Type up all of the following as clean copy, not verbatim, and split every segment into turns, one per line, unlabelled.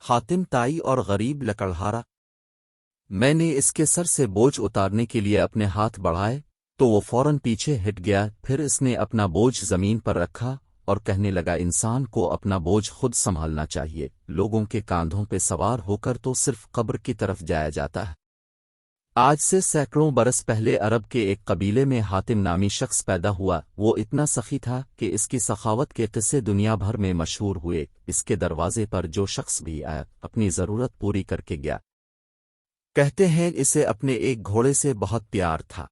حاتم تائی اور غریب لکڑہارا۔ میں نے اس کے سر سے بوجھ اتارنے کے لیے اپنے ہاتھ بڑھائے تو وہ فوراً پیچھے ہٹ گیا، پھر اس نے اپنا بوجھ زمین پر رکھا اور کہنے لگا، انسان کو اپنا بوجھ خود سنبھالنا چاہیے، لوگوں کے کاندھوں پہ سوار ہو کر تو صرف قبر کی طرف جایا جاتا ہے۔ آج سے سینکڑوں برس پہلے عرب کے ایک قبیلے میں حاتم نامی شخص پیدا ہوا۔ وہ اتنا سخی تھا کہ اس کی سخاوت کے قصے دنیا بھر میں مشہور ہوئے۔ اس کے دروازے پر جو شخص بھی آیا اپنی ضرورت پوری کر کے گیا۔ کہتے ہیں اسے اپنے ایک گھوڑے سے بہت پیار تھا۔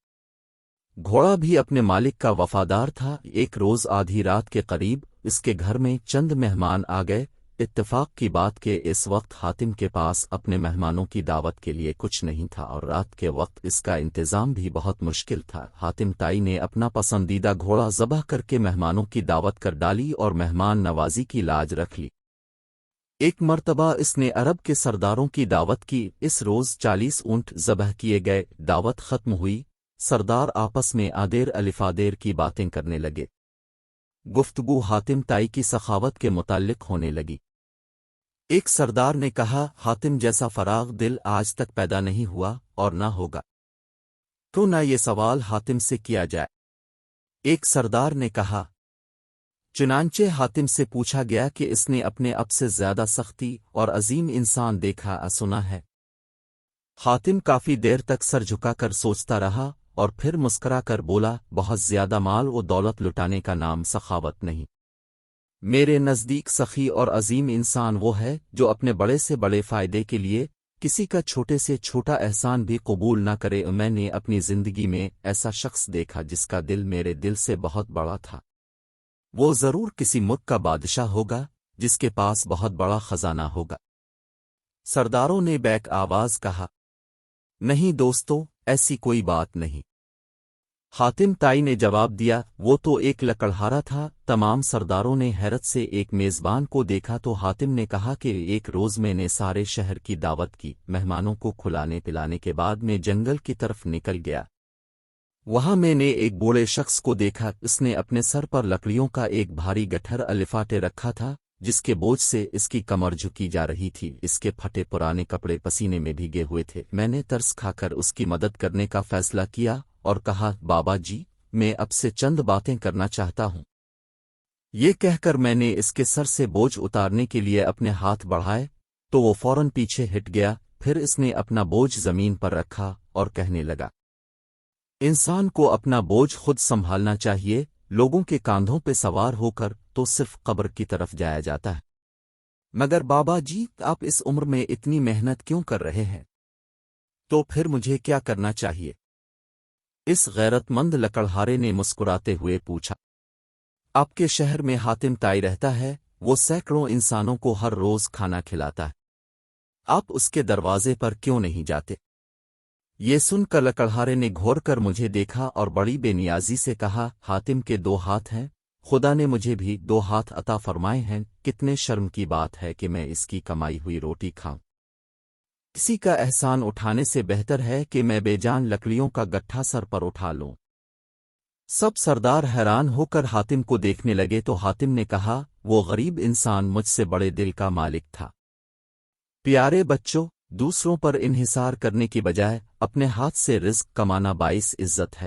گھوڑا بھی اپنے مالک کا وفادار تھا۔ ایک روز آدھی رات کے قریب اس کے گھر میں چند مہمان آ گئے۔ اتفاق کی بات کہ اس وقت حاتم کے پاس اپنے مہمانوں کی دعوت کے لیے کچھ نہیں تھا، اور رات کے وقت اس کا انتظام بھی بہت مشکل تھا۔ حاتم تائی نے اپنا پسندیدہ گھوڑا ذبح کر کے مہمانوں کی دعوت کر ڈالی اور مہمان نوازی کی لاج رکھ لی۔ ایک مرتبہ اس نے عرب کے سرداروں کی دعوت کی۔ اس روز 40 اونٹ ذبح کیے گئے۔ دعوت ختم ہوئی، سردار آپس میں آدیر الفادیر کی باتیں کرنے لگے۔ گفتگو حاتم تائی کی سخاوت کے متعلق ہونے لگی۔ ایک سردار نے کہا، حاتم جیسا فراغ دل آج تک پیدا نہیں ہوا اور نہ ہوگا، تو نہ یہ سوال حاتم سے کیا جائے۔ ایک سردار نے کہا، چنانچہ حاتم سے پوچھا گیا کہ اس نے اپنے اب سے زیادہ سختی اور عظیم انسان دیکھا سنا ہے؟ حاتم کافی دیر تک سر جھکا کر سوچتا رہا اور پھر مسکرا کر بولا، بہت زیادہ مال و دولت لٹانے کا نام سخاوت نہیں۔ میرے نزدیک سخی اور عظیم انسان وہ ہے جو اپنے بڑے سے بڑے فائدے کے لیے کسی کا چھوٹے سے چھوٹا احسان بھی قبول نہ کرے۔ میں نے اپنی زندگی میں ایسا شخص دیکھا جس کا دل میرے دل سے بہت بڑا تھا۔ وہ ضرور کسی ملک کا بادشاہ ہوگا جس کے پاس بہت بڑا خزانہ ہوگا۔ سرداروں نے بیک آواز کہا، نہیں دوستو، ایسی کوئی بات نہیں۔ حاتم تائی نے جواب دیا، وہ تو ایک لکڑہارا تھا۔ تمام سرداروں نے حیرت سے ایک میزبان کو دیکھا تو حاتم نے کہا کہ ایک روز میں نے سارے شہر کی دعوت کی، مہمانوں کو کھلانے پلانے کے بعد میں جنگل کی طرف نکل گیا۔ وہاں میں نے ایک بوڑھے شخص کو دیکھا، اس نے اپنے سر پر لکڑیوں کا ایک بھاری گٹھر الفاٹے رکھا تھا جس کے بوجھ سے اس کی کمر جھکی جا رہی تھی۔ اس کے پھٹے پرانے کپڑے پسینے میں بھیگے ہوئے تھے۔ میں نے ترس کھا کر اس کی مدد کرنے کا فیصلہ کیا اور کہا، بابا جی، میں اب سے چند باتیں کرنا چاہتا ہوں۔ یہ کہہ کر میں نے اس کے سر سے بوجھ اتارنے کے لیے اپنے ہاتھ بڑھائے تو وہ فوراً پیچھے ہٹ گیا، پھر اس نے اپنا بوجھ زمین پر رکھا اور کہنے لگا، انسان کو اپنا بوجھ خود سنبھالنا چاہیے، لوگوں کے کاندھوں پہ سوار ہو کر تو صرف قبر کی طرف جایا جاتا ہے۔ مگر بابا جی، آپ اس عمر میں اتنی محنت کیوں کر رہے ہیں؟ تو پھر مجھے کیا کرنا چاہیے؟ اس غیرت مند لکڑہارے نے مسکراتے ہوئے پوچھا۔ آپ کے شہر میں حاتم تائی رہتا ہے، وہ سینکڑوں انسانوں کو ہر روز کھانا کھلاتا ہے، آپ اس کے دروازے پر کیوں نہیں جاتے؟ یہ سن کر لکڑہارے نے گھور کر مجھے دیکھا اور بڑی بے نیازی سے کہا، حاتم کے 2 ہاتھ ہیں، خدا نے مجھے بھی 2 ہاتھ عطا فرمائے ہیں، کتنے شرم کی بات ہے کہ میں اس کی کمائی ہوئی روٹی کھاؤں۔ کسی کا احسان اٹھانے سے بہتر ہے کہ میں بے جان لکڑیوں کا گٹھا سر پر اٹھا لوں۔ سب سردار حیران ہو کر حاتم کو دیکھنے لگے تو حاتم نے کہا، وہ غریب انسان مجھ سے بڑے دل کا مالک تھا۔ پیارے بچوں، دوسروں پر انحصار کرنے کی بجائے اپنے ہاتھ سے رزق کمانا باعث عزت ہے۔